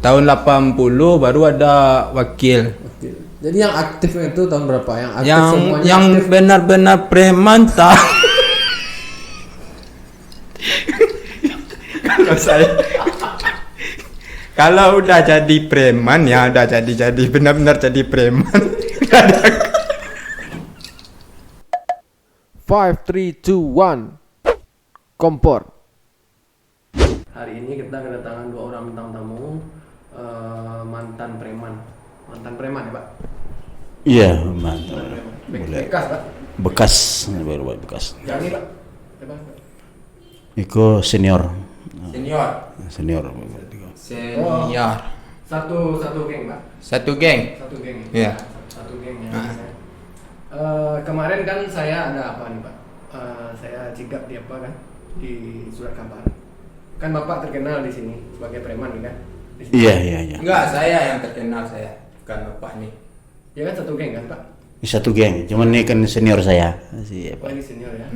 tahun 80 baru ada wakil. Oke. Jadi yang aktifnya itu tahun berapa? Yang aktif Yang semuanya yang aktif. benar-benar preman tak. Kalau saya kalau udah jadi preman ya udah jadi benar-benar jadi preman. 5, 3, 2, 1. Kompor. Hari ini kita kedatangan 2 orang bintang tamu, mantan preman. Mantan preman ya, Pak? Iya, mantap. Boleh. Bekas, Pak? Bekas, baru buat bekas. Yang ini, Pak? Bebas, Pak? Iko senior. Senior. Senior. Senior. Satu geng, Pak? Satu geng. Satu geng. Iya. Satu geng ya. Ah. Kemarin kan saya ada apa nih, Pak? Saya cigap di apa kan? Di surat kabar. Kan Bapak terkenal di sini sebagai preman kan? Di sini. Iya. Enggak, saya yang terkenal saya, bukan bapak nih. Ya kan satu geng kan, Pak? Ini satu geng, cuman ini kan senior saya. Oh, ini senior ya.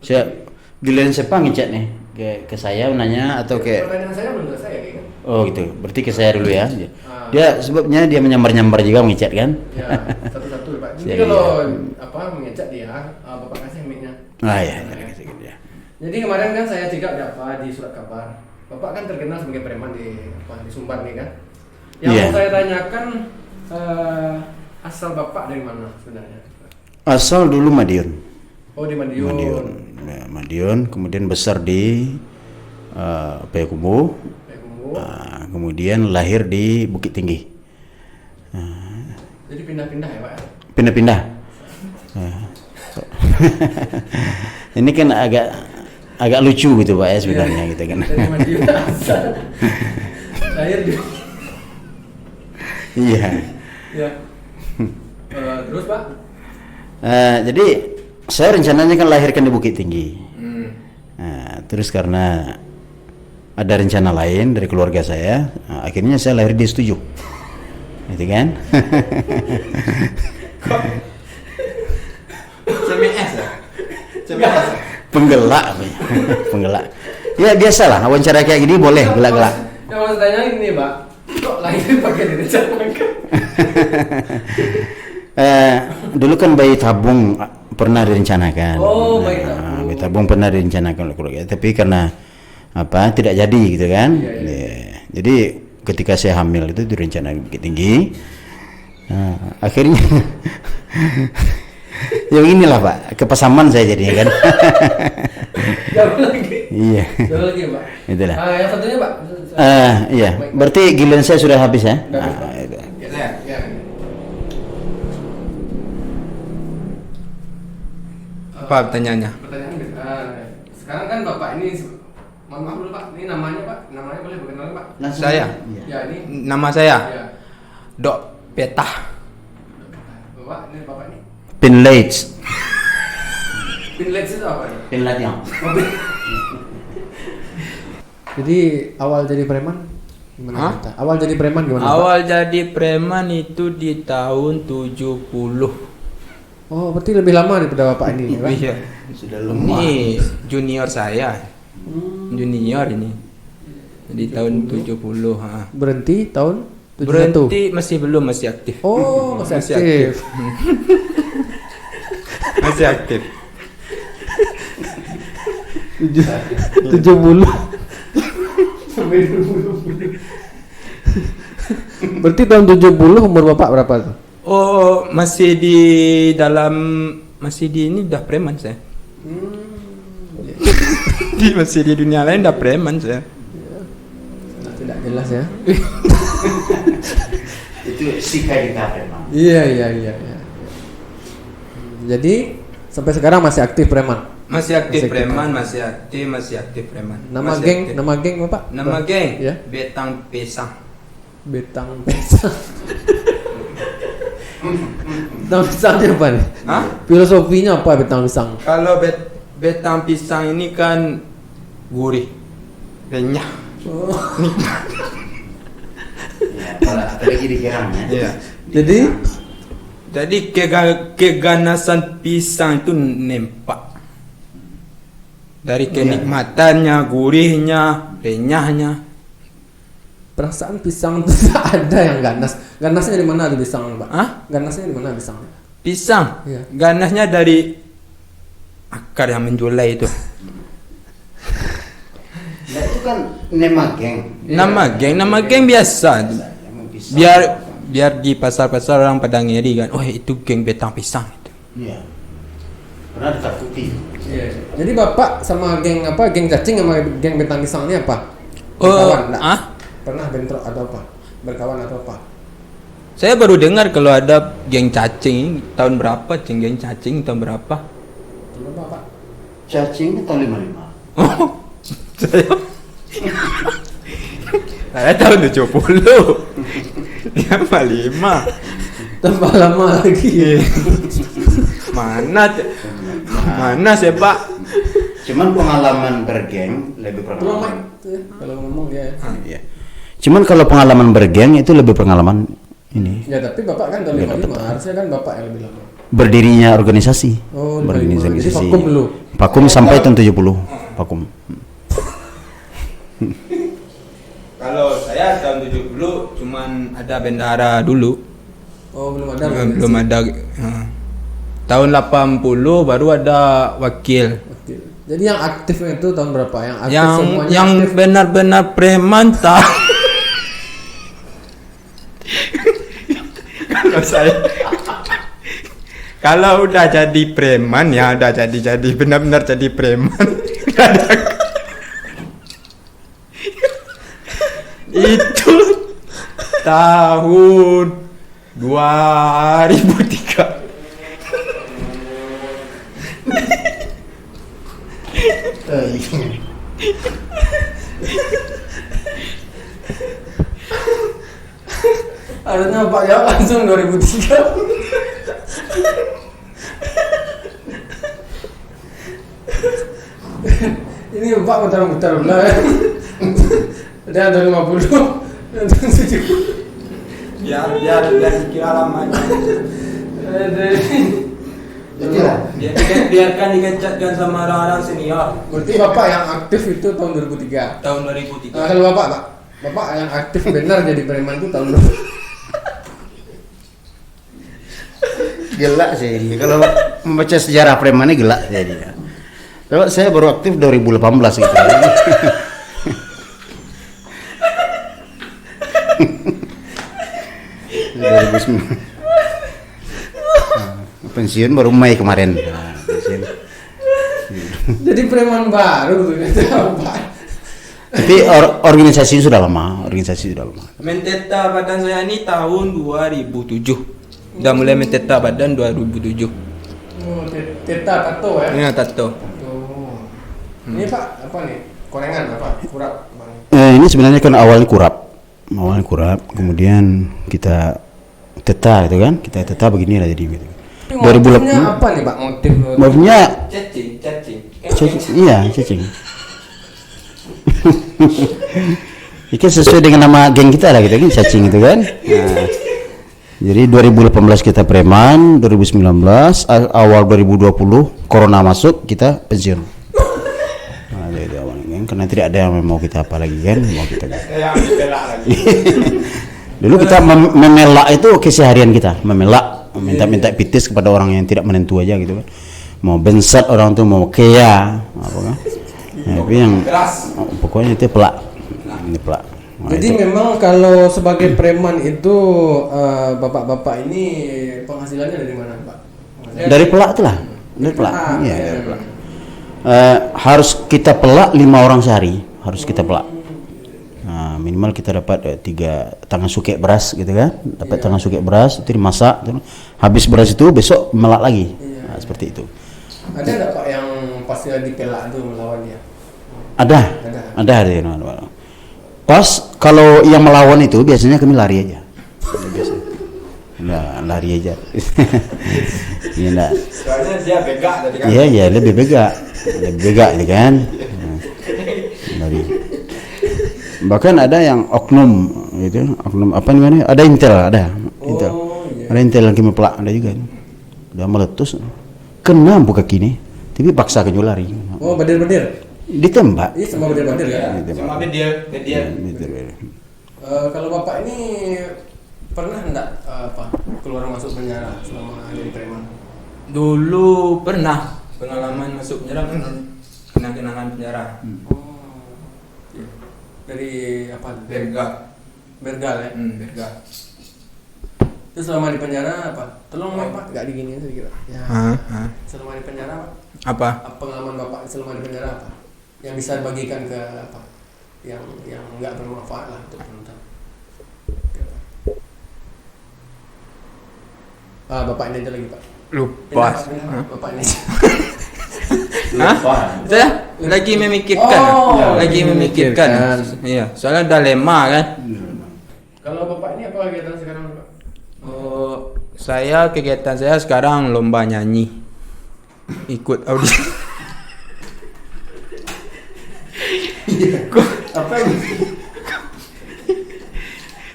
Saya giliran siapa ngechat nih ke saya nanya atau ke Pertanyaan saya belum selesai ya, kan? oh gitu. Berarti ke saya dulu ya. Ah. Dia sebabnya dia menyambar-nyambar juga ngechat kan? Ya, satu-satu Pak. Jadi Iya, kalau iya. apa mengecek dia, Bapak kasih mic-nya. Ah ya, ya. Jadi kemarin kan saya cigap di apa di surat kabar. Bapak kan terkenal sebagai preman di apa di Sumbar nih kan. Yang Iya. mau saya tanyakan asal Bapak dari mana sebenarnya? Asal dulu Madiun. Oh, di Madiun. Ya, Madiun, kemudian besar di Payakumbuh. Payakumbuh. Kemudian lahir di Bukit Tinggi. Jadi pindah-pindah ya, Pak? Pindah-pindah. Ini kan agak lucu gitu Pak ya sebenarnya gitu kan. Dari Madiun asal. Lahir di. Iya. Ya. Terus Pak? Jadi saya rencananya kan lahirkan di Bukit Tinggi. Terus karena ada rencana lain dari keluarga saya, akhirnya saya lahir di Setuju. Gitu kan? CMS ya? CMS. Penggelak apa ya? Penggelak. Ya biasalah wawancara kayak gini boleh gelak-gelak. Yang mau saya tanya ini, Pak. Kok lahir pakai direncanakan? Dulu kan bayi tabung pernah direncanakan. Oh, bayi tabung. Bayi tabung pernah direncanakan oleh keluarga, tapi karena apa tidak jadi gitu kan. Iya. Jadi ketika saya hamil itu direncanakan Bukit Tinggi. Akhirnya yang inilah Pak, kepasaman saya jadinya kan. Jauh lagi. Iya. Jauh lagi, Pak. Itulah. Yang satunya, Pak. Iya. Berarti giliran saya sudah habis ya. Udah habis, Pak. Itu. Ya. Apa pertanyaannya? Pertanyaan sekarang kan Bapak ini mohon maaf dulu Pak, ini namanya Pak, namanya boleh berkenalan Pak? Saya. Iya. Ya ini. Nama saya Ya. Dok Petah. Bapak ini Bapak ini. Pinlates. Pinlets itu apa ya? Pinlates yang. Jadi awal jadi preman gimana? Hah? Kita? Awal jadi preman gimana? Pak? Awal jadi preman itu di tahun 70. Oh, berarti lebih lama daripada Bapak ini, ya, Pak? Iya. Sudah lemah. Ini junior saya. Junior ini. Di tahun 70, Berhenti tahun 71. Berhenti masih belum, masih aktif. Oh, masih Masih aktif. Masih aktif. 70 sampai 20. Berarti tahun 70 umur Bapak berapa tuh? Oh, masih di ini udah preman saya. Masih di dunia lain udah preman saya. Tidak jelas ya. Itu Sikadika memang. Iya. Jadi sampai sekarang masih aktif preman. Masih aktif Masih preman, masih aktif preman. Nama Masih geng, aktif. nama geng Bapak? Nama geng Ya. Betang Pesang. Betang Pisang. Betang Pisangnya apa nih? Hah? Filosofinya apa Betang Pisang? Kalau Betang Pisang ini kan gurih, renyah. Oh. Ya, apalagi dikiranya. Iya. Jadi Keganasan pisang itu nempak. Dari kenikmatannya, gurihnya, renyahnya. perasaan pisang itu tak ada yang ganas. Ganasnya di mana tuh pisang, Pak? Hah? Ganasnya di mana pisang? Pisang. Iya. Ganasnya dari akar yang menjulai itu. Nah, itu kan nama geng. Nama geng biasa. Biar di pasar-pasar orang pada ngiri kan. Oh, itu geng betang pisang itu. Iya. Pernah ditakuti. Iya. Jadi Bapak sama geng apa? Geng cacing sama geng bentang pisang ini apa? Oh, Berkawan enggak? ah? Pernah bentrok atau apa? Berkawan atau apa? Saya baru dengar kalau ada geng cacing. Tahun berapa geng cacing tahun berapa? Berapa, Pak? Cacing itu tahun 55. Oh, saya tahun 70. Dia 55. Tambah lama lagi. Mana sih Pak? Cuman pengalaman bergeng lebih Lama pengalaman. itu ya, kalau ngomong dia. Iya. Cuman kalau pengalaman bergeng itu lebih pengalaman ini. Ya tapi Bapak kan tahun 55, harusnya kan Bapak yang lebih lama. Berdirinya organisasi. Oh, Berorganisasi. jadi vakum dulu. Vakum sampai tahun 70. Vakum. Kalau saya tahun 70 cuman ada bendahara dulu. Oh, belum ada. Belum ada. Tahun 80 baru ada wakil. Oke. Jadi yang aktifnya itu tahun berapa? Yang aktif Yang semuanya yang aktif. benar-benar preman tak. Kalau saya kalau udah jadi preman ya udah jadi benar-benar jadi preman. Nggak ada. Itu tahun 2003. Harusnya Bapak jawab langsung 2003. Ini Bapak muter-muter belah ya. Ada tahun 50, ada tahun 70. biar dikira lamanya. Biarkan dikecatkan sama orang-orang senior. Berarti Bapak yang aktif itu tahun 2003. Tahun Nah, 2003. kalau Bapak, Pak, Bapak yang aktif benar jadi preman itu tahun berapa? Gelak sih. Kalau membaca sejarah premannya gelak jadi. Kalau saya baru aktif 2018 gitu. 2009. Pensiun baru Mei kemarin. Nah, pensiun. Jadi preman baru ternyata Bapak. Tapi organisasi sudah lama, Menteta badan saya ini tahun 2007. Udah mulai menteta badan 2007. Oh, teta tato ya. Ini tato. Oh. Ini Pak, apa nih? Korengan apa? Kurap, Bang. Ini sebenarnya kan awalnya kurap, kemudian kita teta itu kan, kita teta begini lah jadi gitu. Tapi motifnya apa nih Pak? Motifnya Cacing. cacing. Itu sesuai dengan nama geng kita lah, kita kan cacing itu kan. Nah, jadi 2018 kita preman, 2019 awal 2020 corona masuk kita pensiun. Nah, jadi awalnya kan karena tidak ada yang mau kita apa lagi kan, mau kita. Dulu kita memelak itu keseharian kita, memelak, minta pitis kepada orang yang tidak menentu aja gitu kan. Mau bensat orang tuh mau kea, apa kan? Nah, tapi yang pokoknya itu pelak. Ini pelak. Nah, Jadi itu. memang kalau sebagai preman itu bapak-bapak ini penghasilannya dari mana Pak? Dari pelak itulah, dari pelak. Iya, dari pelak. Harus kita pelak 5 orang sehari, harus kita pelak. Nah, minimal kita dapat 3 tangan sukek beras gitu kan, dapat tangan sukek beras itu dimasak, habis beras itu besok melak lagi. Nah, seperti itu. Ada nggak Pak yang pasti lagi pelak tuh melawan dia? Ada. Pas kalau yang melawan itu biasanya kami lari aja. Biasanya. Nah, lari aja. Iya enggak. Soalnya dia begak tadi kan. Iya, lebih begak ya kan. Nah, lari. Bahkan ada yang oknum gitu, oknum apa namanya? Ada intel, intel. Iya. Ada intel yang kami pelak ada juga. Udah meletus. Kena buka kini, tapi paksa ke lari. Oh, badir-badir. Ditembak. Iya, sama badir-badir ya. Sama dia. Kalau bapak ini pernah enggak keluar masuk penjara selama jadi preman? Dulu pernah pengalaman masuk penjara, kena kenangan penjara. Dari apa? Bergal. Bergal ya. Bergal. Terus selama di penjara apa? Tolong Pak, enggak digini aja dikira. Ya. Selama di penjara Apa? pengalaman bapak selama di penjara apa? Yang bisa dibagikan ke apa? Yang enggak bermanfaat lah untuk penonton. Bapak ini aja lagi Pak. Lupa. Pindah, Bapak ini. Lupa. Saya lagi memikirkan. Lagi memikirkan. Iya, soalnya udah lama kan. Kalau bapak ini apa kegiatan sekarang Pak? Oh, kegiatan saya sekarang lomba nyanyi. Ikut audisi. Apa ini?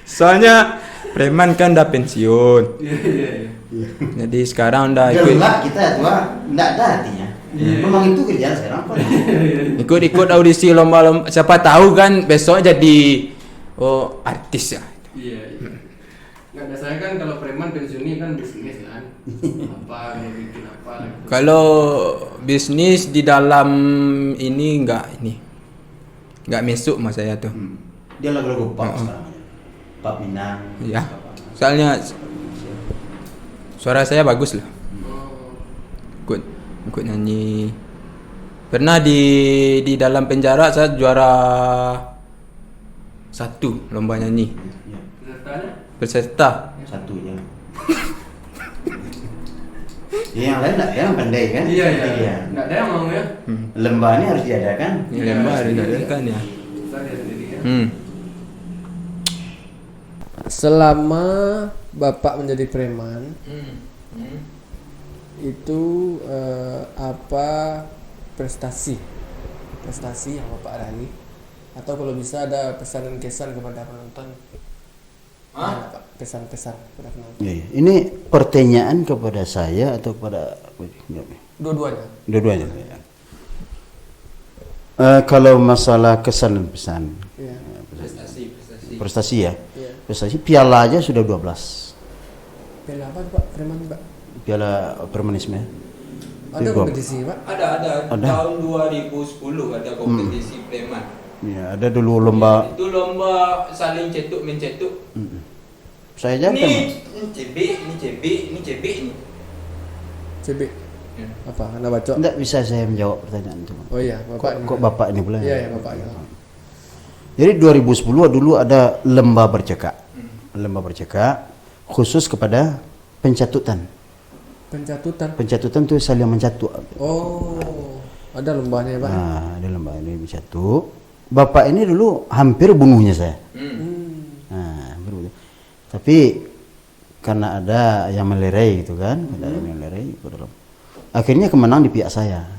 Soalnya preman kan udah pensiun. Jadi sekarang udah ikut Enggak, kita tua enggak ada artinya. Memang itu kerjaan sekarang apa? ikut audisi lomba-lomba. Siapa tahu kan besok jadi artis ya. Iya. Nggak ada saya kan kalau preman pensiunnya kan bisnis kan. Apa mau bikin apa? Gitu. Kalau bisnis di dalam ini nggak masuk mas saya tuh. Dia lagu-lagu pop sekarang. Pop Minang. Ya. Soalnya suara saya bagus lah. Ikut nyanyi. Pernah di dalam penjara saya juara 1 lomba nyanyi. Pesertanya? Peserta. Satu ya. Yang lain enggak yang pandai kan? Iya. Nggak ada yang mau ya? Lembah ini harus diadakan. Ini lomba diadakan ya. Saya sendiri ya. Selama bapak menjadi preman, itu apa prestasi yang bapak raih? Atau kalau bisa ada pesan dan kesan kepada penonton? Pesan-pesan kepada penonton. Iya. Ini pertanyaan kepada saya atau kepada Dua-duanya. dua-duanya. Kalau masalah kesan dan pesan, Iya. prestasi ya. Iya. Prestasi piala aja sudah 12. Piala apa tuh, Pak? Preman Pak? Piala premanisme. Ada kompetisi Pak? Ada. Ada. Tahun 2010 ada kompetisi preman. Ya, ada dulu lomba. Itu lomba saling cetuk mencetuk. Saya aja kan. Ini CB, ini CB, ini CB ini. CB. Ya. Apa? Anda baca? Enggak bisa saya menjawab pertanyaan itu. Oh iya, Bapak. Kok Bapak ini pula? Iya, Bapak. Ya. Jadi 2010 dulu ada lomba bercekak. Lomba bercekak khusus kepada pencatutan. Pencatutan itu saling mencatut. Oh, ada lombanya ya, Pak. Nah, ada lomba ini mencatut. Bapak ini dulu hampir bunuhnya saya. Nah, hampir bunuh. Tapi karena ada yang melerai gitu kan, ada yang melerai ke dalam. Akhirnya kemenang di pihak saya.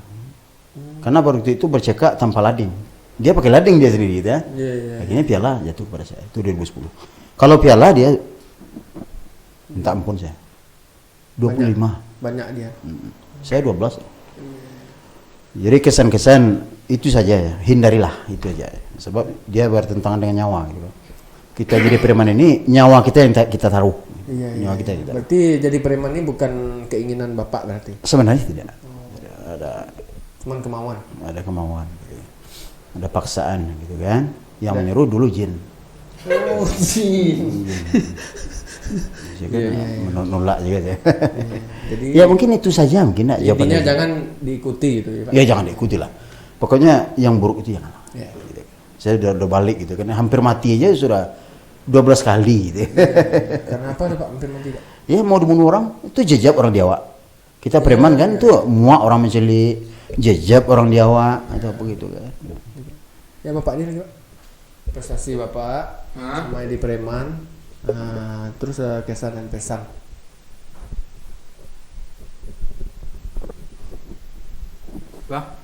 Karena waktu itu bercekak tanpa lading. Dia pakai lading dia sendiri gitu ya. Iya. Akhirnya piala jatuh kepada saya. Itu 2010. Kalau piala dia minta ampun saya. 25. Banyak dia. Saya 12. Jadi kesan-kesan itu saja ya. Hindarilah itu aja. Sebab dia bertentangan dengan nyawa gitu. Kita jadi preman ini nyawa kita yang kita taruh. Iya. Nyawa kita yang kita taruh. Berarti jadi preman ini bukan keinginan Bapak berarti. Sebenarnya tidak. Cuman kemauan. Ada kemauan. Gitu. Ada paksaan gitu kan. Yang menyuruh dulu jin. Oh, jin. Saya kan menolak juga saya. Jadi Ya mungkin itu saja mungkin nak jawabannya. intinya jangan diikuti gitu ya, Pak. Ya jangan diikuti lah. Pokoknya yang buruk itu jangan. Ya. Gitu. Saya udah balik gitu kan. Hampir mati aja sudah 12 kali gitu. Karena apa tuh, Pak? Hampir mati, Pak? Ya mau dibunuh orang itu jejak orang Jawa. Kita preman kan itu muak orang mencelik, jejak orang Jawa atau apa gitu kan. Ya Bapak ini lagi, Pak. Prestasi Bapak sama di preman. Terus kesan dan pesan. Wah,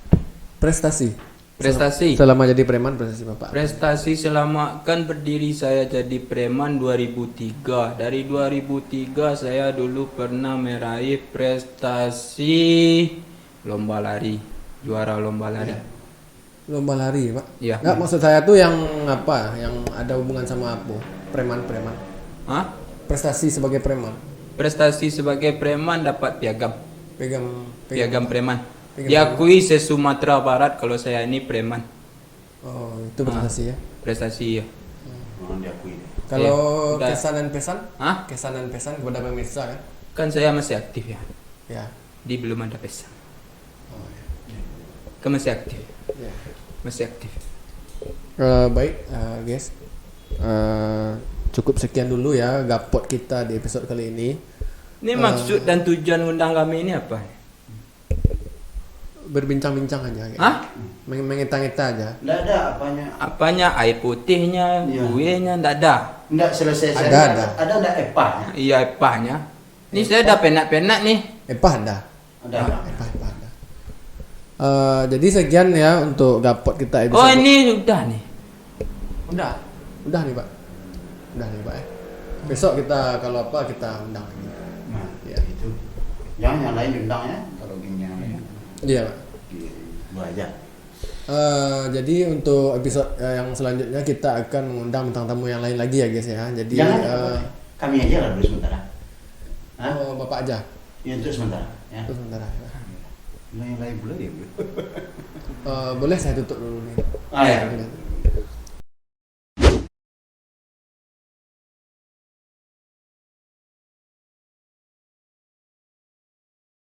Prestasi. prestasi. Selama jadi preman, prestasi Bapak. Prestasi selama kan berdiri saya jadi preman 2003. Dari 2003 saya dulu pernah meraih prestasi lomba lari, juara lomba lari. Lomba lari, Pak? Iya. Nggak, maksud saya tuh yang apa? Yang ada hubungan sama apa? Preman-preman. Hah? Prestasi sebagai preman. Prestasi sebagai preman dapat piagam. Piagam. Preman. Piagam Diakui se-Sumatera Barat kalau saya ini preman. Oh, itu prestasi ya. Prestasi ya. Oh, diakui. Kalau udah. kesan dan pesan? Hah? Kesan dan pesan kepada pemirsa kan? Kan saya masih aktif ya. Ya. Di belum ada pesan. Oh, ya. Kan masih aktif. Ya. Masih aktif. Baik, guys. Cukup sekian dulu ya gapot kita di episode kali ini. Ini maksud dan tujuan undang kami ini apa? Berbincang-bincang aja. Guys. Hah? Mengita-ngita aja. Enggak ada apanya. Apanya? Air putihnya, Iya. kuenya, enggak ada. Enggak selesai Ada, saya. ada. Ada enggak epahnya? Iya, epahnya. Ini saya udah penak-penak nih. Ada. Ada. Ada. Jadi sekian ya untuk gapot kita episode. Oh, ini udah nih. Udah nih Pak. Besok kita kalau apa kita undang lagi. Nah, Ya. itu. Jangan yang lain diundang ya. Kalau gini yang lain. Iya Pak. Gua aja. Jadi untuk episode yang selanjutnya kita akan mengundang bintang tamu yang lain lagi ya guys ya. Jadi Jangan kami aja lah dulu sementara. Hah? oh, Bapak aja. Ya untuk sementara. Ya. Terus sebentar. Yang lain boleh ya. Boleh saya tutup dulu nih. Ah, ya.